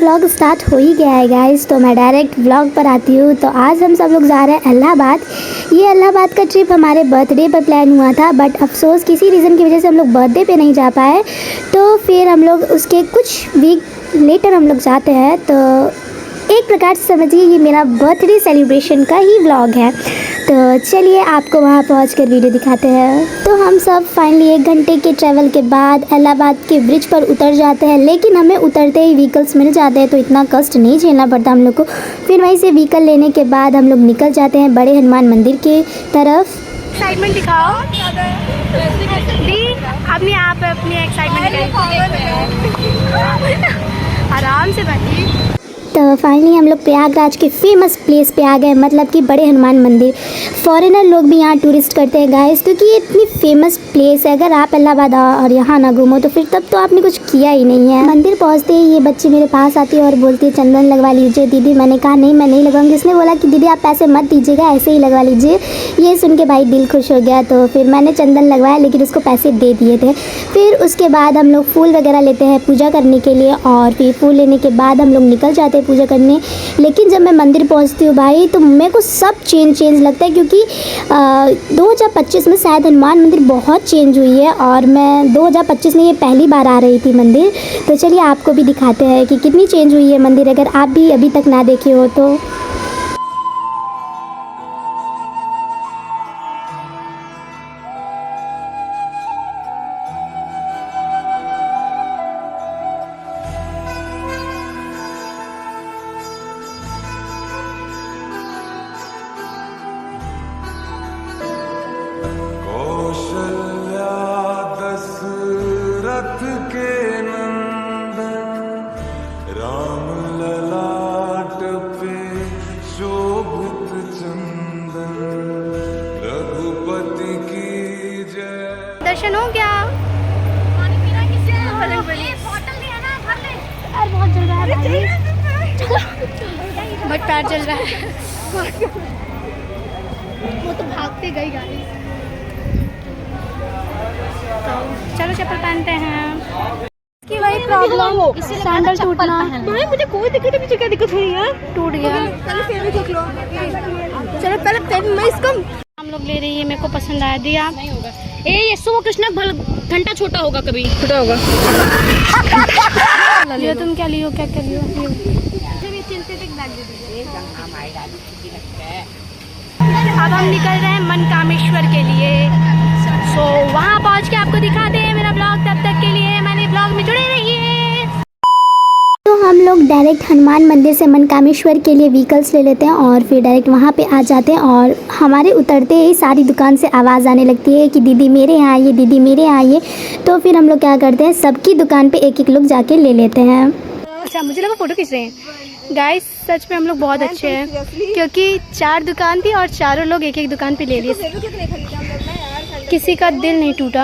Vlog start हो ही गया है गाइस, तो मैं डायरेक्ट व्लॉग पर आती हूँ। तो आज हम सब लोग जा रहे हैं इलाहाबाद। ये इलाहाबाद का ट्रिप हमारे बर्थडे पर प्लान हुआ था, बट अफसोस किसी रीज़न की वजह से हम लोग बर्थडे पे नहीं जा पाए। तो फिर हम लोग उसके कुछ वीक लेटर हम लोग जाते हैं। तो एक प्रकार से समझिए ये मेरा बर्थडे सेलिब्रेशन का ही व्लॉग है। तो चलिए आपको वहाँ पहुँचकर वीडियो दिखाते हैं। तो हम सब फाइनली 1 घंटे के ट्रैवल के बाद इलाहाबाद के ब्रिज पर उतर जाते हैं, लेकिन हमें उतरते ही व्हीकल्स मिल जाते हैं तो इतना कष्ट नहीं झेलना पड़ता हम लोग को। फिर वहीं से व्हीकल लेने के बाद हम लोग निकल जाते हैं बड़े हनुमान मंदिर के तरफ। एक्साइटमेंट दिखाओ दी, अपनी आप अपनी एक्साइटमेंट आराम से बैठिए। तो फाइनली हम लोग प्रयागराज के फेमस प्लेस पे आ गए, मतलब कि बड़े हनुमान मंदिर। फॉरेनर लोग भी यहाँ टूरिस्ट करते हैं गाइस, क्योंकि ये इतनी फेमस प्लेस है। अगर आप इलाहाबाद और यहाँ ना घूमो तो फिर तब तो आपने कुछ किया ही नहीं है। मंदिर पहुँचते ही ये बच्ची मेरे पास आती है और बोलती है चंदन लगवा लीजिए दीदी। मैंने कहा नहीं, मैं नहीं लगवाऊंगी। इसने बोला कि दीदी आप पैसे मत दीजिएगा, ऐसे ही लगवा लीजिए। ये सुन के भाई दिल खुश हो गया, तो फिर मैंने चंदन लगवाया, लेकिन उसको पैसे दे दिए थे। फिर उसके बाद हम लोग फूल वगैरह लेते हैं पूजा करने के लिए, और फिर फूल लेने के बाद हम लोग निकल जाते हैं पूजा करने। लेकिन जब मैं मंदिर पहुंचती हूँ भाई, तो मेरे को सब चेंज लगता है, क्योंकि 2025 में शायद हनुमान मंदिर बहुत चेंज हुई है, और मैं 2025 में ये पहली बार आ रही थी मंदिर। तो चलिए आपको भी दिखाते हैं कि कितनी चेंज हुई है मंदिर, अगर आप भी अभी तक ना देखे हो तो। दशरथ के नंदन राम ललाट पे शोभित चंदन रघुपति की जय। दर्शन हो गया। पानी पीना किसे? बोतल लिया ना, भर ले। अरे बहुत जल रहा है भाई, बट पैर जल रहा है। वो तो भागते गई गाड़ी। तो चलो चप्पल पहनते हैं। कि भाई प्रॉब्लम सैंडल टूटना। भाई मुझे कोई दिक्कत नहीं, मुझे क्या दिक्कत हुई है? टूट गया। पहले पैर में देख लो। चलो पहले पैर में इसको हम लोग ले रही है, मेरे को पसंद आया। दिया ए यीशु कृष्ण घंटा छोटा होगा, कभी छोटा होगा। लियो तुम क्या लियो, क्या क्या लियो? अब हम निकल रहे हैं मनकामेश्वर के लिए। सो वहाँ पहुँच के आपको दिखाते हैं मेरा ब्लॉग। तब तक के लिए हमारे ब्लॉग में जुड़े रहिए। तो हम लोग डायरेक्ट हनुमान मंदिर से मनकामेश्वर के लिए व्हीकल्स ले लेते हैं, और फिर डायरेक्ट वहाँ पे आ जाते हैं। और हमारे उतरते ही सारी दुकान से आवाज़ आने लगती है कि दीदी मेरे यहाँ आइए, दीदी मेरे यहाँ आइए। तो फिर हम लोग क्या करते हैं, सबकी दुकान पे एक एक लोग जाके ले लेते हैं। अच्छा मुझे लगा फोटो खींच रहे हैं। गाइस सच में हम लोग बहुत अच्छे हैं, क्योंकि 4 दुकान थी और चारों लोग एक एक दुकान पे ले लिए, किसी का दिल नहीं टूटा।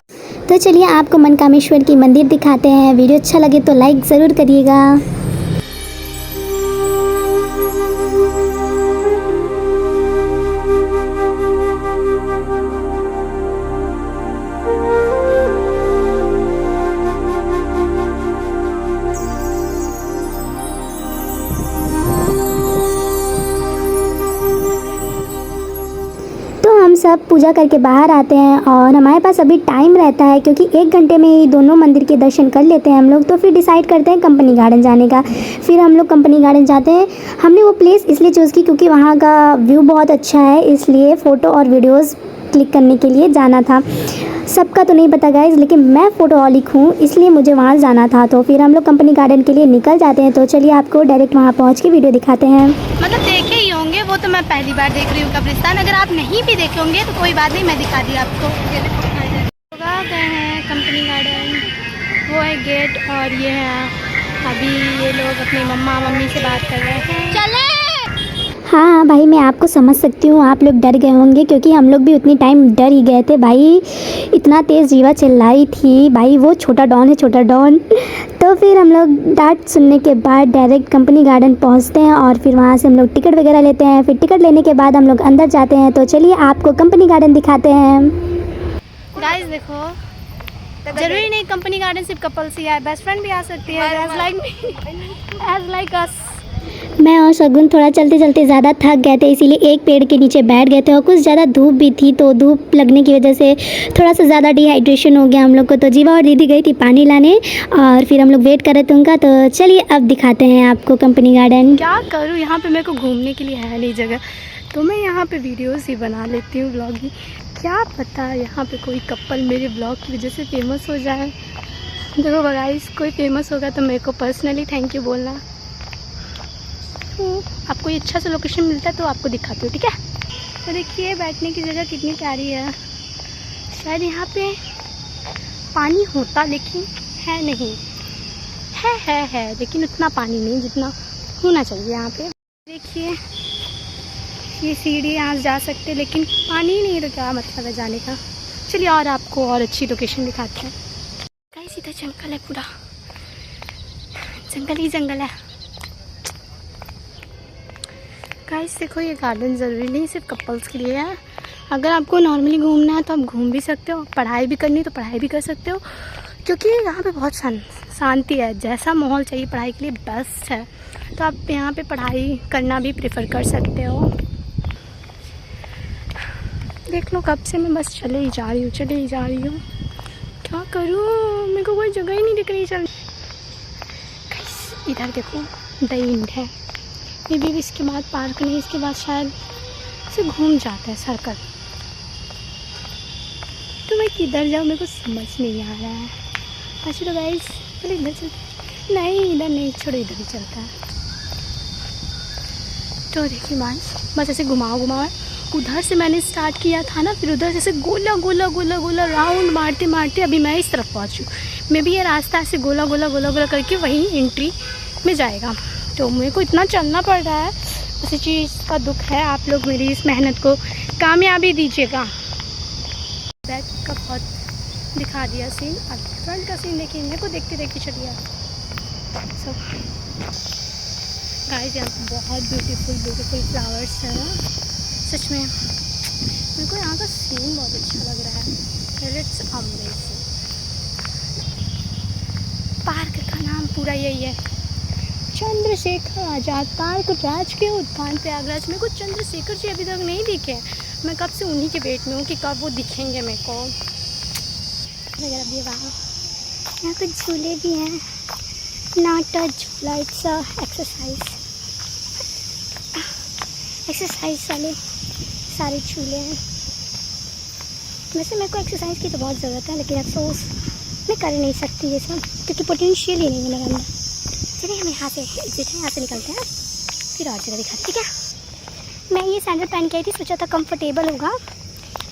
तो चलिए आपको मनकामेश्वर की मंदिर दिखाते हैं। वीडियो अच्छा लगे तो लाइक ज़रूर करिएगा। हम सब पूजा करके बाहर आते हैं, और हमारे पास अभी टाइम रहता है, क्योंकि 1 घंटे में ही दोनों मंदिर के दर्शन कर लेते हैं हम लोग। तो फिर डिसाइड करते हैं कंपनी गार्डन जाने का। फिर हम लोग कंपनी गार्डन जाते हैं। हमने वो प्लेस इसलिए चूज़ की क्योंकि वहाँ का व्यू बहुत अच्छा है, इसलिए फ़ोटो और वीडियोज़ क्लिक करने के लिए जाना था। सबका तो नहीं पता गाइज, लेकिन मैं फ़ोटोहॉलिक हूँ, इसलिए मुझे वहाँ जाना था। तो फिर हम लोग कंपनी गार्डन के लिए निकल जाते हैं। तो चलिए आपको डायरेक्ट वहाँ पहुँच के वीडियो दिखाते हैं। मतलब देखे ही होंगे, वो तो मैं पहली बार देख रही हूँ कब्रिस्तान। अगर आप नहीं भी देखे होंगे तो कोई बात नहीं, मैं दिखा दी आपको। गए हैं कंपनी गार्डन, वो है गेट, और ये है अभी ये लोग अपनी मम्मी से बात कर रहे हैं। चले हाँ भाई, मैं आपको समझ सकती हूँ, आप लोग डर गए होंगे, क्योंकि हम लोग भी उतनी टाइम डर ही गए थे भाई। इतना तेज़ जीवा चिल्लाई थी भाई, वो छोटा डॉन है, छोटा डॉन। तो फिर हम लोग डांट सुनने के बाद डायरेक्ट कंपनी गार्डन पहुँचते हैं, और फिर वहाँ से हम लोग टिकट वगैरह लेते हैं। फिर टिकट लेने के बाद हम लोग अंदर जाते हैं। तो चलिए आपको कंपनी गार्डन दिखाते हैं। गाइस देखो जरूरी नहीं कंपनी गार्डन सिर्फ कपल्स ही आए, बेस्ट फ्रेंड भी आ सकती है, एज लाइक अस। मैं और शगुन थोड़ा चलते चलते ज़्यादा थक गए थे, इसीलिए एक पेड़ के नीचे बैठ गए थे और कुछ ज़्यादा धूप भी थी, तो धूप लगने की वजह से थोड़ा सा ज़्यादा डिहाइड्रेशन हो गया हम लोग को। तो जीवा और दीदी गई थी पानी लाने और फिर हम लोग वेट कर रहे थे उनका। तो चलिए अब दिखाते हैं आपको कंपनी गार्डन। क्या करूँ, यहाँ पे मेरे को घूमने के लिए है नहीं जगह, तो मैं यहाँ पे वीडियोस ही बना लेती हूँ, ब्लॉगिंग। क्या पता यहाँ पे कोई कपल मेरे ब्लॉग की वजह से फेमस हो जाए। देखो गाइस, कोई फेमस होगा तो मेरे को पर्सनली थैंक यू बोलना। आपको ये अच्छा सा लोकेशन मिलता है तो आपको दिखाती हूँ, ठीक है। तो देखिए बैठने की जगह कितनी प्यारी है। शायद यहाँ पे पानी होता लेकिन है नहीं, है लेकिन उतना पानी नहीं जितना होना चाहिए यहाँ पे। देखिए ये सीढ़ी यहाँ जा सकते लेकिन पानी नहीं, तो क्या मतलब है जाने का। चलिए और आपको और अच्छी लोकेशन दिखाते हैं। गाइस इधर जंगल है, पूरा जंगल ही जंगल है। गाइस देखो ये गार्डन ज़रूरी नहीं सिर्फ कपल्स के लिए है। अगर आपको नॉर्मली घूमना है तो आप घूम भी सकते हो, पढ़ाई भी करनी तो पढ़ाई भी कर सकते हो, क्योंकि यहाँ पे बहुत शांति है। जैसा माहौल चाहिए पढ़ाई के लिए बेस्ट है, तो आप यहाँ पे पढ़ाई करना भी प्रेफर कर सकते हो। देख लो कब से मैं बस चले ही जा रही हूँ। क्या करूँ, मेरे को कोई जगह ही नहीं दिख रही। चल इधर देखो द एंड है, ये भी इसके बाद पार्क नहीं, इसके बाद शायद से घूम जाता है सर्कल। तो मैं किधर जाऊँ मेरे को समझ नहीं आ रहा है। अच्छा तो गाइस चलो इधर चलते, नहीं इधर नहीं, छोड़ो इधर ही चलता है। तो देखिए बस ऐसे घुमाओ उधर से मैंने स्टार्ट किया था ना, फिर उधर जैसे गोला राउंड मारते अभी मैं इस तरफ पहुँचूँ। मैं भी ये रास्ता ऐसे गोला करके वहीं एंट्री में जाएगा। तो मेरे को इतना चलना पड़ रहा है, उसी चीज़ का दुख है। आप लोग मेरी इस मेहनत को कामयाबी दीजिएगा। बैक का बहुत दिखा दिया सीन, अब फ्रंट का सीन देखिए, मेरे को देखते चलिए सब। गाइस यहाँ पे बहुत ब्यूटीफुल फ्लावर्स हैं सच में। मेरे को यहाँ का सीन बहुत अच्छा लग रहा है, इट्स अमेजिंग। पार्क का नाम पूरा यही है, चंद्रशेखर आज़ाद पार्क, राजकीय उद्यान प्रयागराज। मेरे को चंद्रशेखर जी अभी तक नहीं दिखे, मैं कब से उन्हीं के वेट में हूँ कि कब वो दिखेंगे मेरे को। यहाँ कुछ झूले भी हैं, नॉट अ झूला, इट्स अ एक्सरसाइज वाले सारे झूले हैं। वैसे मेरे को एक्सरसाइज की तो बहुत ज़रूरत है, लेकिन अफसोस मैं कर नहीं सकती ये सब, क्योंकि पोटेंशियल ही नहीं है मेरे अंदर। चलिए हम यहाँ से एग्जिट है, यहाँ से निकलते हैं, फिर और जगह दिखाते, ठीक है। मैं ये सैंडल पहन के आई थी, सोचा था कंफर्टेबल होगा,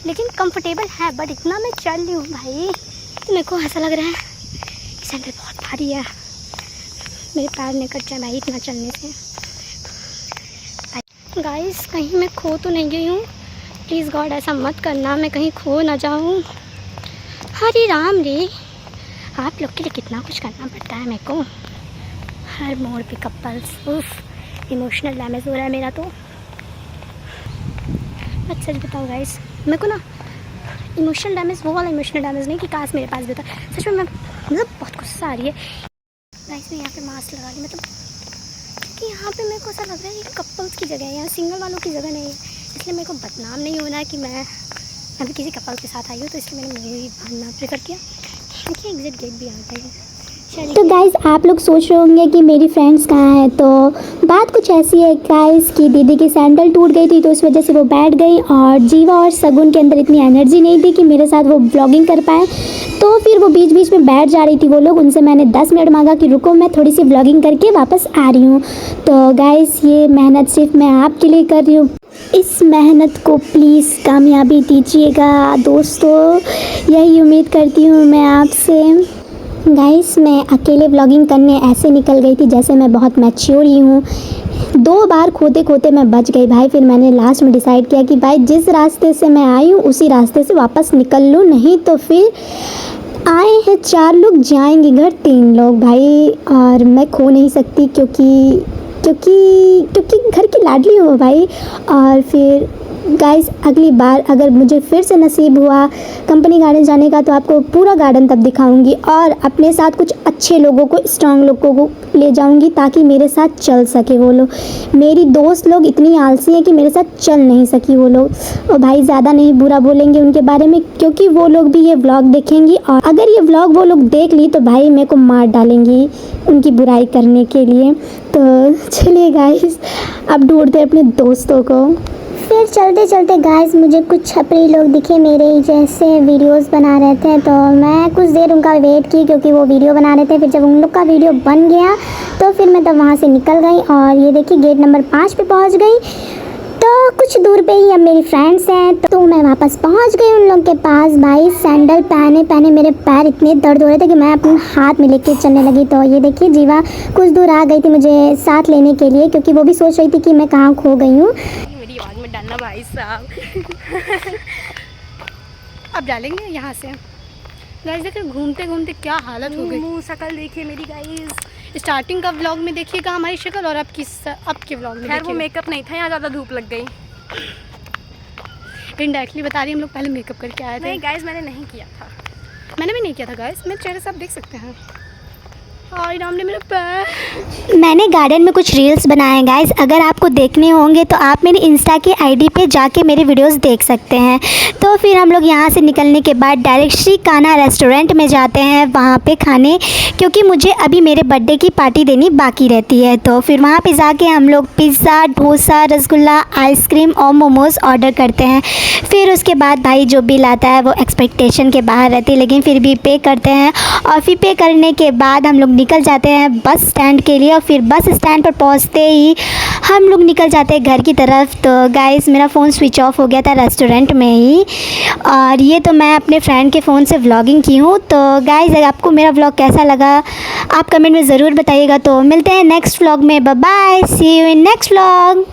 लेकिन कंफर्टेबल है, बट इतना मैं चल रही हूँ भाई, तो मेरे को ऐसा लग रहा है कि सैंडल बहुत भारी है, मेरे पैर नहीं कट जाए भाई इतना चलने से। गाइस कहीं मैं खो तो नहीं गई हूँ, प्लीज़ गॉड ऐसा मत करना, मैं कहीं खो ना जाऊँ। हरे राम रे, आप लोग के लिए कितना कुछ करना पड़ता है मेरे को, हर मोड़ पे कपल्स। उफ, इमोशनल डैमेज हो रहा है मेरा। तो मैं सच बताऊँ गाइस, मेरे को ना इमोशनल डैमेज, वो वाला इमोशनल डैमेज नहीं कि काश मेरे पास भी होता, सच में मैं मतलब बहुत गुस्सा आ रही है। गाइस मैं यहाँ पे मास्क लगा ली, मतलब कि यहाँ पे मेरे को ऐसा लग रहा है कि कपल्स की जगह है, यहाँ सिंगल वालों की जगह नहीं है, इसलिए मेरे को बदनाम नहीं होना है कि मैं अभी किसी कपल के साथ आई हूँ, तो इसलिए मैंने मूवी भागना प्रेफर किया। देखिए एग्जिट गेट भी आ गई है। तो गाइज़ आप लोग सोच रहे होंगे कि मेरी फ्रेंड्स कहाँ हैं, तो बात कुछ ऐसी है गाइज़ कि दीदी की सैंडल टूट गई थी, तो उस वजह से वो बैठ गई, और जीवा और शगुन के अंदर इतनी एनर्जी नहीं थी कि मेरे साथ वो ब्लॉगिंग कर पाए, तो फिर वो बीच बीच में बैठ जा रही थी वो लोग। उनसे मैंने 10 मिनट मांगा कि रुको मैं थोड़ी सी ब्लॉगिंग करके वापस आ रही हूँ। तो गाइज़ ये मेहनत सिर्फ मैं आपके लिए कर रही हूँ, इस मेहनत को प्लीज़ कामयाबी दीजिएगा दोस्तों, यही उम्मीद करती हूँ मैं आपसे। गाइस मैं अकेले व्लॉगिंग करने ऐसे निकल गई थी जैसे मैं बहुत मैच्योर ही हूँ। 2 बार खोते खोते मैं बच गई भाई, फिर मैंने लास्ट में डिसाइड किया कि भाई जिस रास्ते से मैं आई हूँ उसी रास्ते से वापस निकल लूँ, नहीं तो फिर आए हैं 4 लोग, जाएंगे घर 3 लोग भाई, और मैं खो नहीं सकती क्योंकि घर की लाडली हूँ भाई। और फिर गाइस अगली बार अगर मुझे फिर से नसीब हुआ कंपनी गार्डन जाने का तो आपको पूरा गार्डन तब दिखाऊंगी और अपने साथ कुछ अच्छे लोगों को, स्ट्रांग लोगों को ले जाऊंगी ताकि मेरे साथ चल सके वो लोग। मेरी दोस्त लोग इतनी आलसी हैं कि मेरे साथ चल नहीं सकी वो लोग। और भाई ज़्यादा नहीं बुरा बोलेंगे उनके बारे में क्योंकि वो लोग भी ये व्लॉग देखेंगी और अगर ये व्लॉग वो लोग देख ली तो भाई मेरे को मार डालेंगी उनकी बुराई करने के लिए। तो चलिए गाइस अब ढूंढते अपने दोस्तों को। फिर चलते चलते गाइस मुझे कुछ छपरी लोग दिखे मेरे ही जैसे वीडियोस बना रहे थे, तो मैं कुछ देर उनका वेट की क्योंकि वो वीडियो बना रहे थे। फिर जब उन लोग का वीडियो बन गया तो फिर मैं तब वहाँ से निकल गई और ये देखिए गेट नंबर 5 पे पहुँच गई। तो कुछ दूर पे ही अब मेरी फ्रेंड्स हैं तो मैं वापस पहुँच गई उन लोग के पास। भाई सैंडल पहने मेरे पैर इतने दर्द हो रहे थे कि मैं अपने हाथ में लेके चलने लगी। तो ये देखिए जीवा कुछ दूर आ गई थी मुझे साथ लेने के लिए क्योंकि वो भी सोच रही थी कि मैं कहाँ खो गई हूँ। मेरी आवाज़ में डालना भाई साहब। अब डालेंगे यहाँ से। गाइस देखिए घूमते घूमते क्या हालत हो गई। मुँह शक्ल देखिए मेरी गाइस। स्टार्टिंग का व्लॉग में देखिएगा हमारी शक्ल और अब के व्लॉग में खैर वो मेकअप नहीं था, यहाँ ज़्यादा धूप लग गई। इनडायरेक्टली बता रही हम लोग पहले मेकअप करके आए थे। नहीं गाइस मैंने नहीं किया था, मैंने भी नहीं किया था गाइस। मेरे चेहरे से आप देख सकते हैं। हाय राम ने मेरे पैर। मैंने गार्डन में कुछ रील्स बनाए गाइस, अगर आपको देखने होंगे तो आप मेरी इंस्टा के आईडी पे जाके मेरे वीडियोस देख सकते हैं। तो फिर हम लोग यहाँ से निकलने के बाद डायरेक्ट श्री कान्हा रेस्टोरेंट में जाते हैं वहाँ पे खाने, क्योंकि मुझे अभी मेरे बर्थडे की पार्टी देनी बाकी रहती है। तो फिर वहाँ पे जाके हम लोग पिज़्ज़ा, डोसा, रसगुल्ला, आइसक्रीम और मोमोज़ ऑर्डर करते हैं। फिर उसके बाद भाई जो बिल आता है वो एक्सपेक्टेशन के बाहर रहती है, लेकिन फिर भी पे करते हैं। और फिर पे करने के बाद हम लोग निकल जाते हैं बस स्टैंड के लिए और फिर बस स्टैंड पर पहुंचते ही हम लोग निकल जाते हैं घर की तरफ। तो गाइस मेरा फ़ोन स्विच ऑफ हो गया था रेस्टोरेंट में ही, और ये तो मैं अपने फ्रेंड के फ़ोन से व्लॉगिंग की हूँ। तो गाइस अगर आपको मेरा व्लॉग कैसा लगा आप कमेंट में ज़रूर बताइएगा। तो मिलते हैं नेक्स्ट व्लॉग में। Bye bye, see you in next vlog.